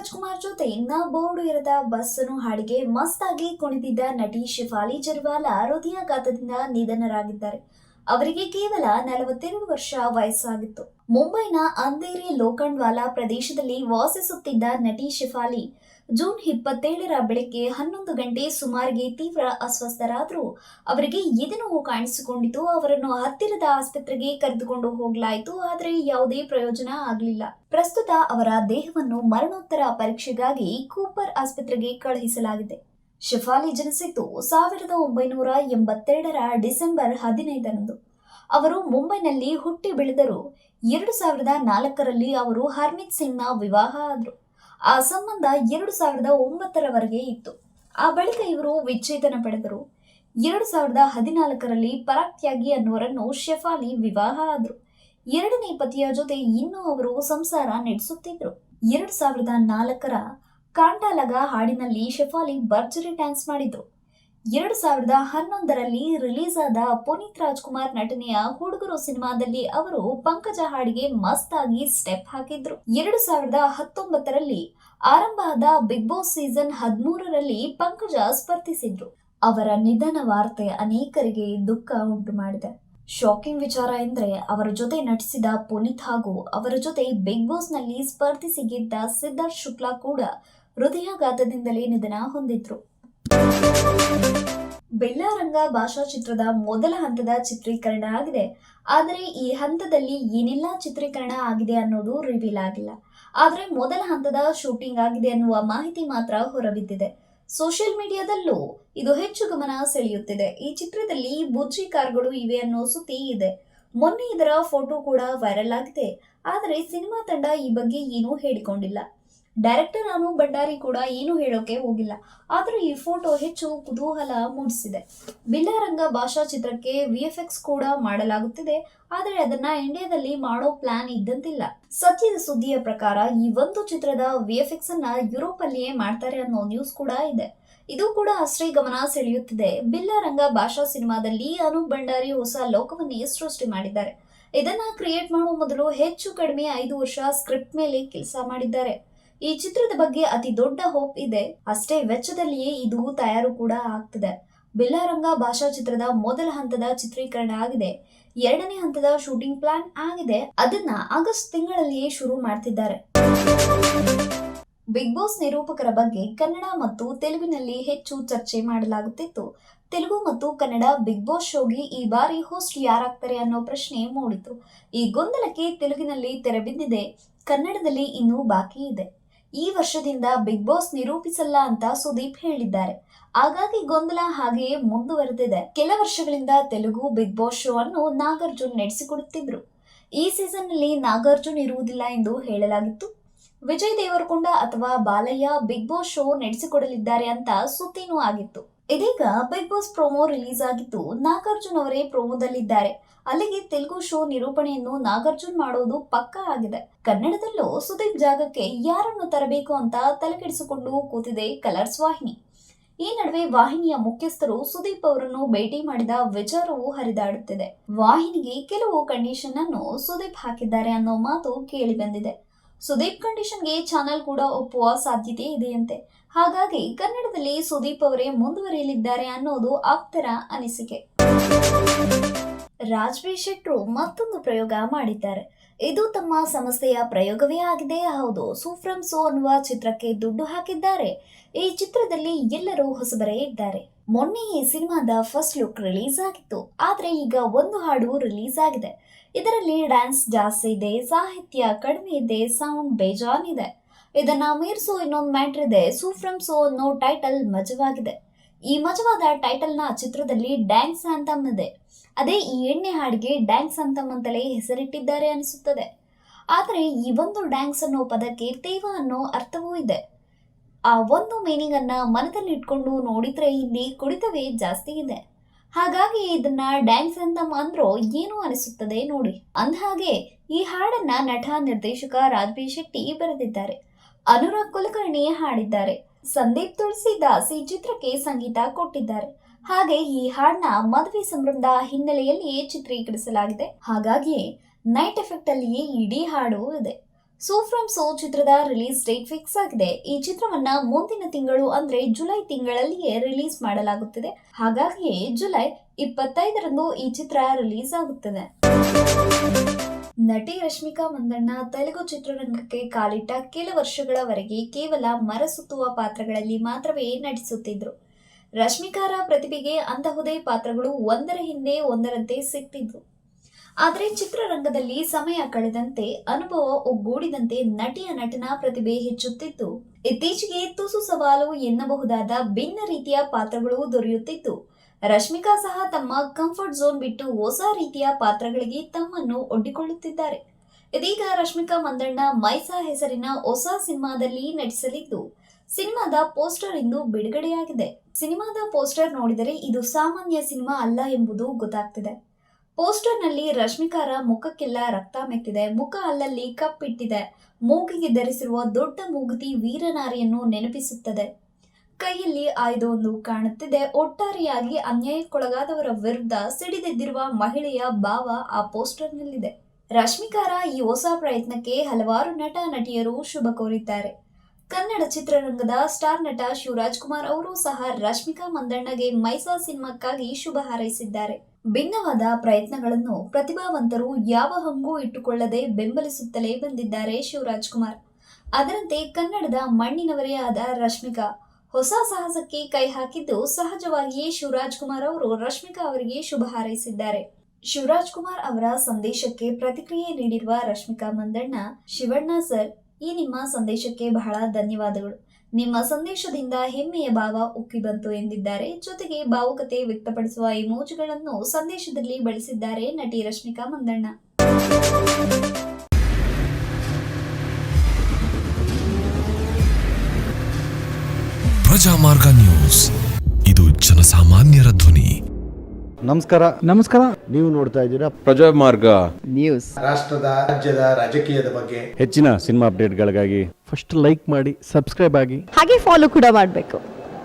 ರಾಜ್ಕುಮಾರ್ ಜೊತೆ ಬೋರ್ಡು ಇರದ ಬಸ್ಸನ್ನು ಹಾಡಿಗೆ ಮಸ್ತಾಗಿ ಕುಣಿದಿದ್ದ ನಟಿ ಶಿಫಾಲಿ ಜರ್ವಾಲಾ ಹೃದಯಾಘಾತದಿಂದ ನಿಧನರಾಗಿದ್ದಾರೆ. ಅವರಿಗೆ ಕೇವಲ 42 ವರ್ಷ ವಯಸ್ಸಾಗಿತ್ತು. ಮುಂಬೈನ ಅಂಧೇರಿ ಲೋಖಂಡ್ವಾಲಾ ಪ್ರದೇಶದಲ್ಲಿ ವಾಸಿಸುತ್ತಿದ್ದ ನಟಿ ಶಿಫಾಲಿ ಜೂನ್ 27ರ ಬೆಳಗ್ಗೆ 11 ಗಂಟೆ ಸುಮಾರಿಗೆ ತೀವ್ರ ಅಸ್ವಸ್ಥರಾದರು. ಅವರಿಗೆ ಎದೆನೋವು ಕಾಣಿಸಿಕೊಂಡಿತು. ಅವರನ್ನು ಹತ್ತಿರದ ಆಸ್ಪತ್ರೆಗೆ ಕರೆದುಕೊಂಡು ಹೋಗಲಾಯಿತು. ಆದರೆ ಯಾವುದೇ ಪ್ರಯೋಜನ ಆಗಲಿಲ್ಲ. ಪ್ರಸ್ತುತ ಅವರ ದೇಹವನ್ನು ಮರಣೋತ್ತರ ಪರೀಕ್ಷೆಗಾಗಿ ಕೂಪರ್ ಆಸ್ಪತ್ರೆಗೆ ಕಳುಹಿಸಲಾಗಿದೆ. ಶಿಫಾಲಿ ಜನಿಸಿದ್ದು 1982ರ ಡಿಸೆಂಬರ್ 15ರಂದು. ಅವರು ಮುಂಬೈನಲ್ಲಿ ಹುಟ್ಟಿ ಬೆಳೆದರು. 2004ರಲ್ಲಿ ಅವರು ಹರ್ಮಿತ್ ಸಿಂಗ್ನ ವಿವಾಹ ಆದರು. ಆ ಸಂಬಂಧ 2009ರವರೆಗೆ ಇತ್ತು. ಆ ಬಳಿಕ ಇವರು ವಿಚ್ಛೇದನ ಪಡೆದರು. 2014ರಲ್ಲಿ ಪರಾಗ್ ತ್ಯಾಗಿ ಅನ್ನುವರನ್ನು ಶೆಫಾಲಿ ವಿವಾಹ ಆದರು. ಎರಡನೇ ಪತಿಯ ಜೊತೆ ಇನ್ನೂ ಅವರು ಸಂಸಾರ ನಡೆಸುತ್ತಿದ್ದರು. 2004ರ ಕಾಂಟಾಲಗ ಹಾಡಿನಲ್ಲಿ ಶೆಫಾಲಿ ಭರ್ಜರಿ ಡ್ಯಾನ್ಸ್ ಮಾಡಿದ್ರು. 2011ರಲ್ಲಿ ರಿಲೀಸ್ ಆದ ಪುನೀತ್ ರಾಜ್ಕುಮಾರ್ ನಟನೆಯ ಹುಡುಗರು ಸಿನಿಮಾದಲ್ಲಿ ಅವರು ಪಂಕಜ ಹಾಡಿಗೆ ಮಸ್ತ್ ಆಗಿ ಸ್ಟೆಪ್ ಹಾಕಿದ್ರು. 2019ರಲ್ಲಿ ಆರಂಭ ಆದ ಬಿಗ್ ಬಾಸ್ ಸೀಸನ್ 13ರಲ್ಲಿ ಪಂಕಜ ಸ್ಪರ್ಧಿಸಿದ್ರು. ಅವರ ನಿಧನ ವಾರ್ತೆ ಅನೇಕರಿಗೆ ದುಃಖ ಉಂಟು ಮಾಡಿದೆ. ಶಾಕಿಂಗ್ ವಿಚಾರ ಎಂದ್ರೆ ಅವರ ಜೊತೆ ನಟಿಸಿದ ಪುನೀತ್ ಹಾಗೂ ಅವರ ಜೊತೆ ಬಿಗ್ ಬಾಸ್ ನಲ್ಲಿ ಸ್ಪರ್ಧಿಸಿ ಗೆದ್ದ ಸಿದ್ಧಾರ್ಥ್ ಶುಕ್ಲಾ ಕೂಡ ಹೃದಯಾಘಾತದಿಂದಲೇ ನಿಧನ ಹೊಂದಿದ್ರು. ಬೆಳ್ಳಾರಂಗ ಭಾಷಾ ಚಿತ್ರದ ಮೊದಲ ಹಂತದ ಚಿತ್ರೀಕರಣ ಆಗಿದೆ. ಆದರೆ ಈ ಹಂತದಲ್ಲಿ ಏನೆಲ್ಲ ಚಿತ್ರೀಕರಣ ಆಗಿದೆ ಅನ್ನೋದು ರಿವೀಲ್ ಆಗಿಲ್ಲ. ಆದರೆ ಮೊದಲ ಹಂತದ ಶೂಟಿಂಗ್ ಆಗಿದೆ ಅನ್ನುವ ಮಾಹಿತಿ ಮಾತ್ರ ಹೊರಬಿದ್ದಿದೆ. ಸೋಷಿಯಲ್ ಮೀಡಿಯಾದಲ್ಲೂ ಇದು ಹೆಚ್ಚು ಗಮನ ಸೆಳೆಯುತ್ತಿದೆ. ಈ ಚಿತ್ರದಲ್ಲಿ ಬುಜ್ಜಿ ಕಾರ್ಗಳು ಇವೆ ಅನ್ನೋ ಸುದ್ದಿ ಇದೆ. ಮೊನ್ನೆ ಇದರ ಫೋಟೋ ಕೂಡ ವೈರಲ್ ಆಗಿದೆ. ಆದರೆ ಸಿನಿಮಾ ತಂಡ ಈ ಬಗ್ಗೆ ಏನೂ ಹೇಳಿಕೊಂಡಿಲ್ಲ. ಡೈರೆಕ್ಟರ್ ಅನು ಭಂಡಾರಿ ಕೂಡ ಏನು ಹೇಳೋಕೆ ಹೋಗಿಲ್ಲ. ಆದರೂ ಈ ಫೋಟೋ ಹೆಚ್ಚು ಕುತೂಹಲ ಮೂಡಿಸಿದೆ. ಬೆಳ್ಳಾರಂಗ ಭಾಷಾ ಚಿತ್ರಕ್ಕೆ VFX ಕೂಡ ಮಾಡಲಾಗುತ್ತಿದೆ. ಆದರೆ ಅದನ್ನ ಇಂಡಿಯಾದಲ್ಲಿ ಮಾಡೋ ಪ್ಲಾನ್ ಇದ್ದಂತಿಲ್ಲ. ಸದ್ಯದ ಸುದ್ದಿಯ ಪ್ರಕಾರ ಈ ಒಂದು ಚಿತ್ರದ VFX ಅನ್ನ ಯುರೋಪ್ ಅಲ್ಲಿಯೇ ಮಾಡ್ತಾರೆ ಅನ್ನೋ ನ್ಯೂಸ್ ಕೂಡ ಇದೆ. ಇದು ಕೂಡ ಅಷ್ಟೇ ಗಮನ ಸೆಳೆಯುತ್ತಿದೆ. ಬೆಳ್ಳಾರಂಗ ಭಾಷಾ ಸಿನಿಮಾದಲ್ಲಿ ಅನು ಭಂಡಾರಿ ಹೊಸ ಲೋಕವನ್ನೇ ಸೃಷ್ಟಿ ಮಾಡಿದ್ದಾರೆ. ಇದನ್ನ ಕ್ರಿಯೇಟ್ ಮಾಡುವ ಮೊದಲು ಹೆಚ್ಚು ಕಡಿಮೆ 5 ವರ್ಷ ಸ್ಕ್ರಿಪ್ಟ್ ಮೇಲೆ ಕೆಲಸ ಮಾಡಿದ್ದಾರೆ. ಈ ಚಿತ್ರದ ಬಗ್ಗೆ ಅತಿ ದೊಡ್ಡ ಹೋಪ್ ಇದೆ. ಅಷ್ಟೇ ವೆಚ್ಚದಲ್ಲಿಯೇ ಇದು ತಯಾರು ಕೂಡ ಆಗ್ತಿದೆ. ಬೆಳ್ಳಾರಂಗ ಭಾಷಾ ಚಿತ್ರದ ಮೊದಲ ಹಂತದ ಚಿತ್ರೀಕರಣ ಆಗಿದೆ. ಎರಡನೇ ಹಂತದ ಶೂಟಿಂಗ್ ಪ್ಲಾನ್ ಆಗಿದೆ. ಅದನ್ನ ಆಗಸ್ಟ್ ತಿಂಗಳಲ್ಲಿಯೇ ಶುರು ಮಾಡ್ತಿದ್ದಾರೆ. ಬಿಗ್ ಬಾಸ್ ನಿರೂಪಕರ ಬಗ್ಗೆ ಕನ್ನಡ ಮತ್ತು ತೆಲುಗಿನಲ್ಲಿ ಹೆಚ್ಚು ಚರ್ಚೆ ಮಾಡಲಾಗುತ್ತಿತ್ತು. ತೆಲುಗು ಮತ್ತು ಕನ್ನಡ ಬಿಗ್ ಬಾಸ್ ಶೋಗೆ ಈ ಬಾರಿ ಹೋಸ್ಟ್ ಯಾರಾಗ್ತಾರೆ ಅನ್ನೋ ಪ್ರಶ್ನೆ ಮೂಡಿತು. ಈ ಗೊಂದಲಕ್ಕೆ ತೆಲುಗಿನಲ್ಲಿ ತೆರೆ ಬಿದ್ದಿದೆ. ಕನ್ನಡದಲ್ಲಿ ಇನ್ನೂ ಬಾಕಿ ಇದೆ. ಈ ವರ್ಷದಿಂದ ಬಿಗ್ ಬಾಸ್ ನಿರೂಪಿಸಲ್ಲ ಅಂತ ಸುದೀಪ್ ಹೇಳಿದ್ದಾರೆ. ಹಾಗಾಗಿ ಗೊಂದಲ ಹಾಗೆಯೇ ಮುಂದುವರೆದಿದೆ. ಕೆಲ ವರ್ಷಗಳಿಂದ ತೆಲುಗು ಬಿಗ್ ಬಾಸ್ ಶೋ ಅನ್ನು ನಾಗಾರ್ಜುನ್ ನಡೆಸಿಕೊಡುತ್ತಿದ್ರು. ಈ ಸೀಸನ್ ನಲ್ಲಿ ನಾಗಾರ್ಜುನ್ ಇರುವುದಿಲ್ಲ ಎಂದು ಹೇಳಲಾಗಿತ್ತು. ವಿಜಯ್ ದೇವರಕೊಂಡ ಅಥವಾ ಬಾಲಯ್ಯ ಬಿಗ್ ಬಾಸ್ ಶೋ ನಡೆಸಿಕೊಡಲಿದ್ದಾರೆ ಅಂತ ಸುದ್ದಿನೂ ಆಗಿತ್ತು. ಇದೀಗ ಬಿಗ್ ಬಾಸ್ ಪ್ರೋಮೋ ರಿಲೀಸ್ ಆಗಿದ್ದು ನಾಗಾರ್ಜುನ್ ಅವರೇ ಪ್ರೋಮೋದಲ್ಲಿದ್ದಾರೆ. ಅಲ್ಲಿಗೆ ತೆಲುಗು ಶೋ ನಿರೂಪಣೆಯನ್ನು ನಾಗಾರ್ಜುನ್ ಮಾಡೋದು ಪಕ್ಕಾ ಆಗಿದೆ. ಕನ್ನಡದಲ್ಲೂ ಸುದೀಪ್ ಜಾಗಕ್ಕೆ ಯಾರನ್ನು ತರಬೇಕು ಅಂತ ತಲೆಕೆಡಿಸಿಕೊಂಡು ಕೂತಿದೆ ಕಲರ್ಸ್ ವಾಹಿನಿ. ಈ ನಡುವೆ ವಾಹಿನಿಯ ಮುಖ್ಯಸ್ಥರು ಸುದೀಪ್ ಅವರನ್ನು ಭೇಟಿ ಮಾಡಿದ ವಿಚಾರವು ಹರಿದಾಡುತ್ತಿದೆ. ವಾಹಿನಿಗೆ ಕೆಲವು ಕಂಡೀಷನ್ ಅನ್ನು ಸುದೀಪ್ ಹಾಕಿದ್ದಾರೆ ಅನ್ನೋ ಮಾತು ಕೇಳಿ ಬಂದಿದೆ. ಸುದೀಪ್ ಕಂಡೀಷನ್ಗೆ ಚಾನೆಲ್ ಕೂಡ ಒಪ್ಪುವ ಸಾಧ್ಯತೆ ಇದೆಯಂತೆ. ಹಾಗಾಗಿ ಕನ್ನಡದಲ್ಲಿ ಸುದೀಪ್ ಅವರೇ ಮುಂದುವರಿಯಲಿದ್ದಾರೆ ಅನ್ನೋದು ಆಪ್ತರ ಅನಿಸಿಕೆ. ರಾಜ್ಬಿ ಶೆಟ್ರು ಮತ್ತೊಂದು ಪ್ರಯೋಗ ಮಾಡಿದ್ದಾರೆ. ಇದು ತಮ್ಮ ಸಂಸ್ಥೆಯ ಪ್ರಯೋಗವೇ ಆಗಿದೆ. ಹೌದು, ಸೋ ಫ್ರಮ್ ಸೋ ಅನ್ನುವ ಚಿತ್ರಕ್ಕೆ ದುಡ್ಡು ಹಾಕಿದ್ದಾರೆ. ಈ ಚಿತ್ರದಲ್ಲಿ ಎಲ್ಲರೂ ಹೊಸಬರೇ ಇದ್ದಾರೆ. ಮೊನ್ನೆ ಈ ಸಿನಿಮಾದ ಫಸ್ಟ್ ಲುಕ್ ರಿಲೀಸ್ ಆಗಿತ್ತು. ಆದ್ರೆ ಈಗ ಒಂದು ಹಾಡು ರಿಲೀಸ್ ಆಗಿದೆ. ಇದರಲ್ಲಿ ಡ್ಯಾನ್ಸ್ ಜಾಸ್ತಿ ಇದೆ, ಸಾಹಿತ್ಯ ಕಡಿಮೆ ಇದೆ, ಸೌಂಡ್ ಬೇಜಾನ್ ಇದೆ. ಇದನ್ನ ಮೀರಿಸೋ ಇನ್ನೊಂದು ಮ್ಯಾಟ್ರ್ ಇದೆ. ಸೋ ಫ್ರಮ್ ಸೋ ಅನ್ನೋ ಟೈಟಲ್ ಮಜವಾಗಿದೆ. ಈ ಮಜವಾದ ಟೈಟಲ್ ನ ಚಿತ್ರದಲ್ಲಿ ಡ್ಯಾನ್ಸ್ ಆಂಥಮ್ ಇದೆ. ಅದೇ ಈ ಎಣ್ಣೆ ಹಾಡಿಗೆ ಡ್ಯಾನ್ಸ್ ಆಂಥಮ್ ಅಂತಲೇ ಹೆಸರಿಟ್ಟಿದ್ದಾರೆ ಅನಿಸುತ್ತದೆ. ಆದರೆ ಈ ಒಂದು ಡ್ಯಾನ್ಸ್ ಅನ್ನೋ ಪದಕ್ಕೆ ತೇವ ಅನ್ನೋ ಅರ್ಥವೂ ಇದೆ. ಆ ಒಂದು ಮೀನಿಂಗ್ ಅನ್ನ ಮನದಲ್ಲಿ ಇಟ್ಕೊಂಡು ನೋಡಿದ್ರೆ ಇಲ್ಲಿ ಕುಡಿತವೇ ಜಾಸ್ತಿ ಇದೆ. ಹಾಗಾಗಿ ಇದನ್ನ ಡ್ಯಾನ್ಸ್ ಆಂಥಮ್ ಅಂದ್ರೋ ಏನು ಅನಿಸುತ್ತದೆ ನೋಡಿ. ಅಂದಹಾಗೆ ಈ ಹಾಡನ್ನ ನಟ ನಿರ್ದೇಶಕ ರಾಜ್ಬಿ ಶೆಟ್ಟಿ ಬರೆದಿದ್ದಾರೆ. ಅನುರಾಗ್ ಕುಲಕರ್ಣಿ ಹಾಡಿದ್ದಾರೆ. ಸಂದೀಪ್ ತುಳಸಿದಾಸ್ ಈ ಚಿತ್ರಕ್ಕೆ ಸಂಗೀತ ಕೊಟ್ಟಿದ್ದಾರೆ. ಹಾಗೆ ಈ ಹಾಡನ್ನ ಮದುವೆ ಸಂಭ್ರಮದ ಹಿನ್ನೆಲೆಯಲ್ಲಿಯೇ ಚಿತ್ರೀಕರಿಸಲಾಗಿದೆ. ಹಾಗಾಗಿ ನೈಟ್ ಎಫೆಕ್ಟ್ ಅಲ್ಲಿಯೇ ಇಡೀ ಹಾಡು ಇದೆ. ಸೋ ಫ್ರಮ್ ಸೋ ಚಿತ್ರದ ರಿಲೀಸ್ ಡೇಟ್ ಫಿಕ್ಸ್ ಆಗಿದೆ. ಈ ಚಿತ್ರವನ್ನ ಮುಂದಿನ ತಿಂಗಳು ಅಂದ್ರೆ ಜುಲೈ ತಿಂಗಳಲ್ಲಿಯೇ ರಿಲೀಸ್ ಮಾಡಲಾಗುತ್ತಿದೆ. ಹಾಗಾಗಿಯೇ ಜುಲೈ 25ರಂದು ಈ ಚಿತ್ರ ರಿಲೀಸ್ ಆಗುತ್ತದೆ. ನಟಿ ರಶ್ಮಿಕಾ ಮಂದಣ್ಣ ತೆಲುಗು ಚಿತ್ರರಂಗಕ್ಕೆ ಕಾಲಿಟ್ಟ ಕೆಲ ವರ್ಷಗಳವರೆಗೆ ಕೇವಲ ಮರಸುತ್ತುವ ಪಾತ್ರಗಳಲ್ಲಿ ಮಾತ್ರವೇ ನಟಿಸುತ್ತಿದ್ರು. ರಶ್ಮಿಕಾರ ಪ್ರತಿಭೆಗೆ ಅಂತಹುದೇ ಪಾತ್ರಗಳು ಒಂದರ ಹಿಂದೆ ಒಂದರಂತೆ ಸಿಕ್ತಿದ್ವು. ಆದರೆ ಚಿತ್ರರಂಗದಲ್ಲಿ ಸಮಯ ಕಳೆದಂತೆ ಅನುಭವ ಒಗ್ಗೂಡಿದಂತೆ ನಟಿಯ ನಟನಾ ಪ್ರತಿಭೆ ಹೆಚ್ಚುತ್ತಿದ್ದು, ಇತ್ತೀಚೆಗೆ ತುಸು ಸವಾಲು ಎನ್ನಬಹುದಾದ ಭಿನ್ನ ರೀತಿಯ ಪಾತ್ರಗಳು ದೊರೆಯುತ್ತಿದ್ದು, ರಶ್ಮಿಕಾ ಸಹ ತಮ್ಮ ಕಂಫರ್ಟ್ ಝೋನ್ ಬಿಟ್ಟು ಹೊಸ ರೀತಿಯ ಪಾತ್ರಗಳಿಗೆ ತಮ್ಮನ್ನು ಒಡ್ಡಿಕೊಳ್ಳುತ್ತಿದ್ದಾರೆ. ಇದೀಗ ರಶ್ಮಿಕಾ ಮಂದಣ್ಣ ಮೈಸಾ ಹೆಸರಿನ ಹೊಸ ಸಿನಿಮಾದಲ್ಲಿ ನಟಿಸಲಿದ್ದು, ಸಿನಿಮಾದ ಪೋಸ್ಟರ್ ಇಂದು ಬಿಡುಗಡೆಯಾಗಿದೆ. ಸಿನಿಮಾದ ಪೋಸ್ಟರ್ ನೋಡಿದರೆ ಇದು ಸಾಮಾನ್ಯ ಸಿನಿಮಾ ಅಲ್ಲ ಎಂಬುದು ಗೊತ್ತಾಗ್ತಿದೆ. ಪೋಸ್ಟರ್ನಲ್ಲಿ ರಶ್ಮಿಕಾರ ಮುಖಕ್ಕೆಲ್ಲ ರಕ್ತ ಮೆತ್ತಿದೆ, ಮುಖ ಅಲ್ಲಲ್ಲಿ ಕಪ್ಪಿಟ್ಟಿದೆ, ಮೂಗಿಗೆ ಧರಿಸಿರುವ ದೊಡ್ಡ ಮೂಗುತಿ ವೀರನಾರಿಯನ್ನು ನೆನಪಿಸುತ್ತದೆ. ಕೈಯಲ್ಲಿ ಆಯುಧವೊಂದು ಕಾಣುತ್ತಿದೆ. ಒಟ್ಟಾರೆಯಾಗಿ ಅನ್ಯಾಯಕ್ಕೊಳಗಾದವರ ವಿರುದ್ಧ ಸಿಡಿದೆದ್ದಿರುವ ಮಹಿಳೆಯ ಭಾವ ಆ ಪೋಸ್ಟರ್ನಲ್ಲಿದೆ. ರಶ್ಮಿಕಾರ ಈ ಹೊಸ ಪ್ರಯತ್ನಕ್ಕೆ ಹಲವಾರು ನಟ ನಟಿಯರು ಶುಭ ಕೋರಿದ್ದಾರೆ. ಕನ್ನಡ ಚಿತ್ರರಂಗದ ಸ್ಟಾರ್ ನಟ ಶಿವರಾಜ್ ಕುಮಾರ್ ಅವರು ಸಹ ರಶ್ಮಿಕಾ ಮಂದಣ್ಣಗೆ ಮೈಸಾ ಸಿನಿಮಾಕ್ಕಾಗಿ ಶುಭ ಹಾರೈಸಿದ್ದಾರೆ. ಭಿನ್ನವಾದ ಪ್ರಯತ್ನಗಳನ್ನು ಪ್ರತಿಭಾವಂತರು ಯಾವ ಹಂಗೂ ಇಟ್ಟುಕೊಳ್ಳದೆ ಬೆಂಬಲಿಸುತ್ತಲೇ ಬಂದಿದ್ದಾರೆ ಶಿವರಾಜ್ ಕುಮಾರ್. ಅದರಂತೆ ಕನ್ನಡದ ಮಣ್ಣಿನವರೇ ಆದ ರಶ್ಮಿಕಾ ಹೊಸ ಸಾಹಸಕ್ಕೆ ಕೈ ಹಾಕಿದ್ದು, ಸಹಜವಾಗಿಯೇ ಶಿವರಾಜ್ ಕುಮಾರ್ ಅವರು ರಶ್ಮಿಕಾ ಅವರಿಗೆ ಶುಭ ಹಾರೈಸಿದ್ದಾರೆ. ಶಿವರಾಜ್ ಕುಮಾರ್ ಅವರ ಸಂದೇಶಕ್ಕೆ ಪ್ರತಿಕ್ರಿಯೆ ನೀಡಿರುವ ರಶ್ಮಿಕಾ ಮಂದಣ್ಣ, ಶಿವಣ್ಣ ಸರ್, ಈ ನಿಮ್ಮ ಸಂದೇಶಕ್ಕೆ ಬಹಳ ಧನ್ಯವಾದಗಳು. ನಿಮ್ಮ ಸಂದೇಶದಿಂದ ಹೆಮ್ಮೆಯ ಭಾವ ಉಕ್ಕಿ ಬಂತು ಎಂದಿದ್ದಾರೆ. ಜೊತೆಗೆ ಭಾವುಕತೆ ವ್ಯಕ್ತಪಡಿಸುವ ಇಮೋಜಿಗಳನ್ನು ಸಂದೇಶದಲ್ಲಿ ಬಳಸಿದ್ದಾರೆ ನಟಿ ರಶ್ಮಿಕಾ ಮಂದಣ್ಣ. ಪ್ರಜಾಮಾರ್ಗ ನ್ಯೂಸ್, ಇದು ಜನಸಾಮಾನ್ಯರ ಧ್ವನಿ. ನಮಸ್ಕಾರ. ನೀವು ನೋಡ್ತಾ ಇದ್ದೀರಾ ಪ್ರಜಾಮಾರ್ಗ ನ್ಯೂಸ್. ರಾಷ್ಟ್ರದ ರಾಜ್ಯದ ರಾಜಕೀಯದ ಬಗ್ಗೆ ಹೆಚ್ಚಿನ ಸಿನಿಮಾ ಅಪ್ಡೇಟ್ಗಳಿಗಾಗಿ ಫಸ್ಟ್ ಲೈಕ್ ಮಾಡಿ, ಸಬ್ಸ್ಕ್ರೈಬ್ ಆಗಿ, ಹಾಗೆ ಫಾಲೋ ಕೂಡ ಮಾಡಬೇಕು.